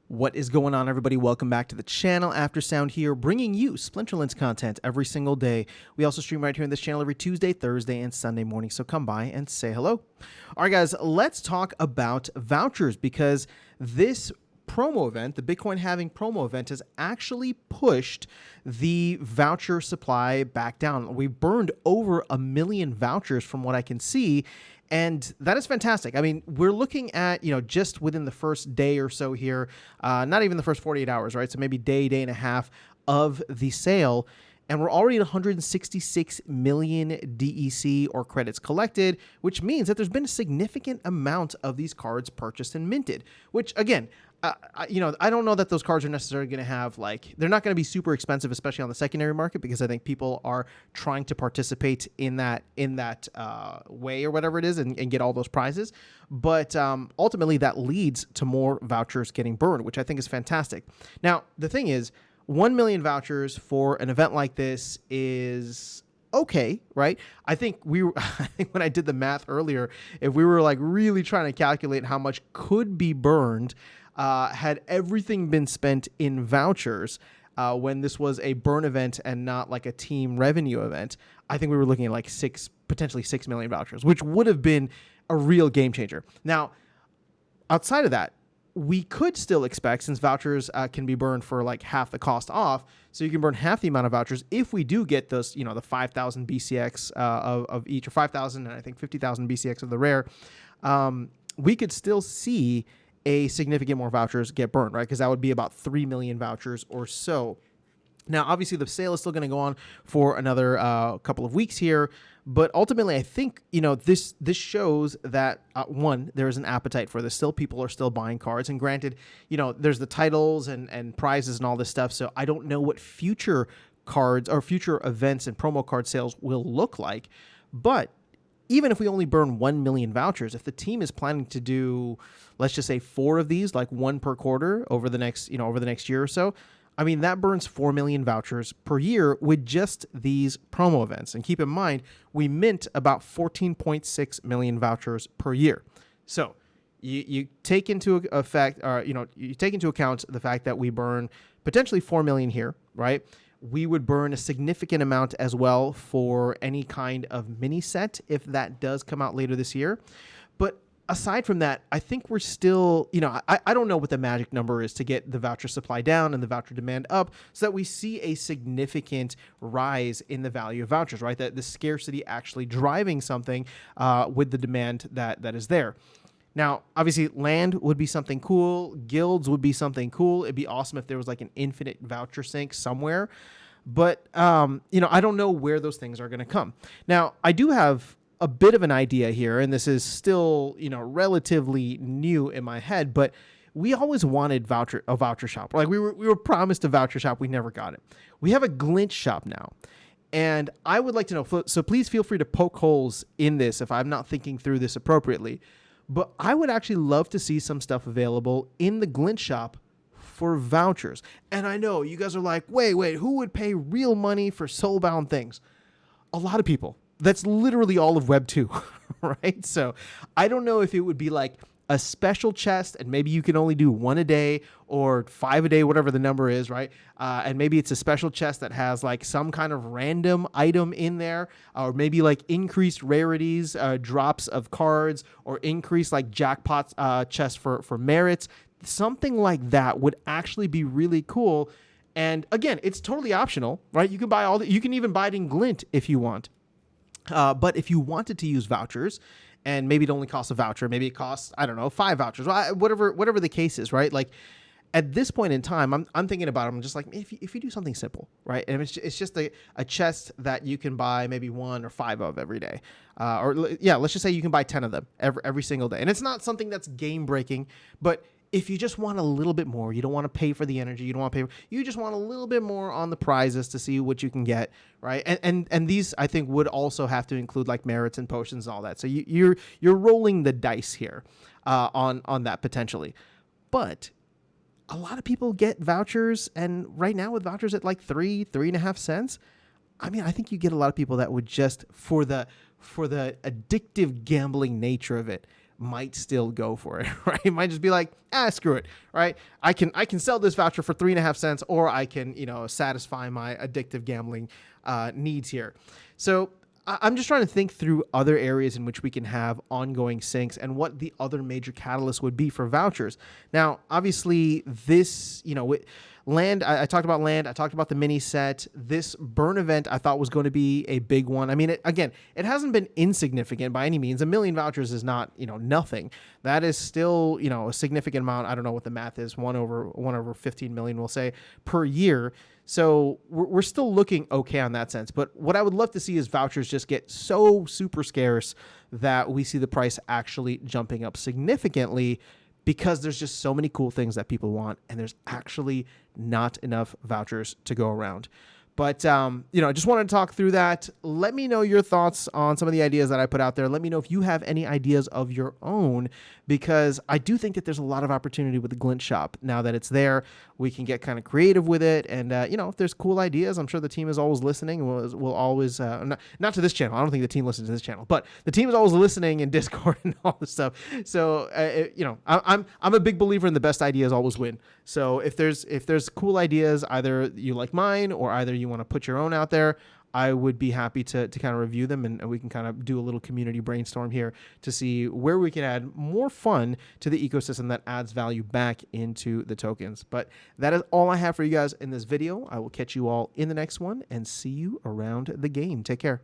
What is going on, everybody? Welcome back to the channel. Aftersound here, bringing you Splinterlands content every single day. We also stream right here on this channel every Tuesday, Thursday, and Sunday morning, so come by and say hello. All right, guys, let's talk about vouchers, because this promo event, the Bitcoin halving promo event, has actually pushed the voucher supply back down. We burned over 1 million vouchers from what I can see, and that is fantastic. I mean, we're looking at, just within the first day or so here, not even the first 48 hours, right? So maybe day and a half of the sale. And we're already at 166 million DEC or credits collected, which means that there's been a significant amount of these cards purchased and minted, which again, I don't know that those cards are necessarily going to have they're not going to be super expensive, especially on the secondary market, because I think people are trying to participate in that way or whatever it is and get all those prizes. But ultimately that leads to more vouchers getting burned, which I think is fantastic. Now, the thing is, 1 million vouchers for an event like this is okay, right? I think when I did the math earlier, if we were really trying to calculate how much could be burned, had everything been spent in vouchers, when this was a burn event and not like a team revenue event, I think we were looking at potentially 6 million vouchers, which would have been a real game changer. Now, outside of that, we could still expect, since vouchers can be burned for half the cost off, so you can burn half the amount of vouchers if we do get those, the 5,000 BCX of each, or 5,000 and I think 50,000 BCX of the rare. We could still see a significant more vouchers get burned, right? Because that would be about 3 million vouchers or so. Now, obviously, the sale is still going to go on for another couple of weeks here, but ultimately, I think this shows that one, there is an appetite for this. Still, people are still buying cards, and granted, there's the titles and prizes and all this stuff. So I don't know what future cards or future events and promo card sales will look like, but even if we only burn 1 million vouchers, if the team is planning to do, let's just say 4 of these, one per quarter over the next year or so, I mean, that burns 4 million vouchers per year with just these promo events. And keep in mind, we mint about 14.6 million vouchers per year. So you take into effect, or you take into account the fact that we burn potentially 4 million here, right? We would burn a significant amount as well for any kind of mini set if that does come out later this year. But aside from that, I think we're still, I don't know what the magic number is to get the voucher supply down and the voucher demand up so that we see a significant rise in the value of vouchers, right? That the scarcity actually driving something with the demand that is there. Now, obviously, land would be something cool. Guilds would be something cool. It'd be awesome if there was an infinite voucher sink somewhere. But, I don't know where those things are going to come. Now, I do have a bit of an idea here, and this is still, relatively new in my head, but we always wanted a voucher shop. We were promised a voucher shop. We never got it. We have a glint shop now. And I would like to know, so please feel free to poke holes in this if I'm not thinking through this appropriately. But I would actually love to see some stuff available in the glint shop for vouchers. And I know you guys are like, wait, who would pay real money for soulbound things? A lot of people. That's literally all of Web 2, right? So I don't know if it would be a special chest, and maybe you can only do 1 a day or 5 a day, whatever the number is, right? And maybe it's a special chest that has some kind of random item in there, or maybe increased rarities, drops of cards, or increased jackpot chests for merits. Something like that would actually be really cool. And again, it's totally optional, right? You can buy you can even buy it in glint if you want. But if you wanted to use vouchers, and maybe it only costs a voucher, maybe it costs, I don't know, 5 vouchers, whatever the case is, right? At this point in time, I'm thinking about it. I'm just if you do something simple, right? And it's just a chest that you can buy maybe 1 or 5 of every day. Let's just say you can buy 10 of them every single day. And it's not something that's game breaking, but if you just want a little bit more, you don't want to pay for the energy, you just want a little bit more on the prizes to see what you can get, right? And these, I think, would also have to include merits and potions and all that. So you're rolling the dice here on that potentially. But a lot of people get vouchers, and right now with vouchers at 3.5 cents, I mean, I think you get a lot of people that would just, for the addictive gambling nature of it, might still go for it, right? It might just be like, screw it, right? I can sell this voucher for 3.5 cents, or I can, satisfy my addictive gambling needs here. So I'm just trying to think through other areas in which we can have ongoing syncs and what the other major catalyst would be for vouchers. Now, obviously, this, land, I talked about land. I talked about the mini set. This burn event I thought was going to be a big one. I mean, it hasn't been insignificant by any means. 1 million vouchers is not, nothing. That is still, a significant amount. I don't know what the math is. 1/15 million, we'll say, per year. So we're still looking okay on that sense. But what I would love to see is vouchers just get so super scarce that we see the price actually jumping up significantly, because there's just so many cool things that people want, and there's actually not enough vouchers to go around. But, I just wanted to talk through that. Let me know your thoughts on some of the ideas that I put out there. Let me know if you have any ideas of your own, because I do think that there's a lot of opportunity with the Glint shop. Now that it's there, we can get kind of creative with it. And, if there's cool ideas, I'm sure the team is always listening. We'll always, not to this channel. I don't think the team listens to this channel, but the team is always listening in Discord and all this stuff. So, I'm a big believer in the best ideas always win. So if there's cool ideas, either you like mine or either you want to put your own out there, I would be happy to kind of review them, and we can kind of do a little community brainstorm here to see where we can add more fun to the ecosystem that adds value back into the tokens. But that is all I have for you guys in this video. I will catch you all in the next one and see you around the game. Take care.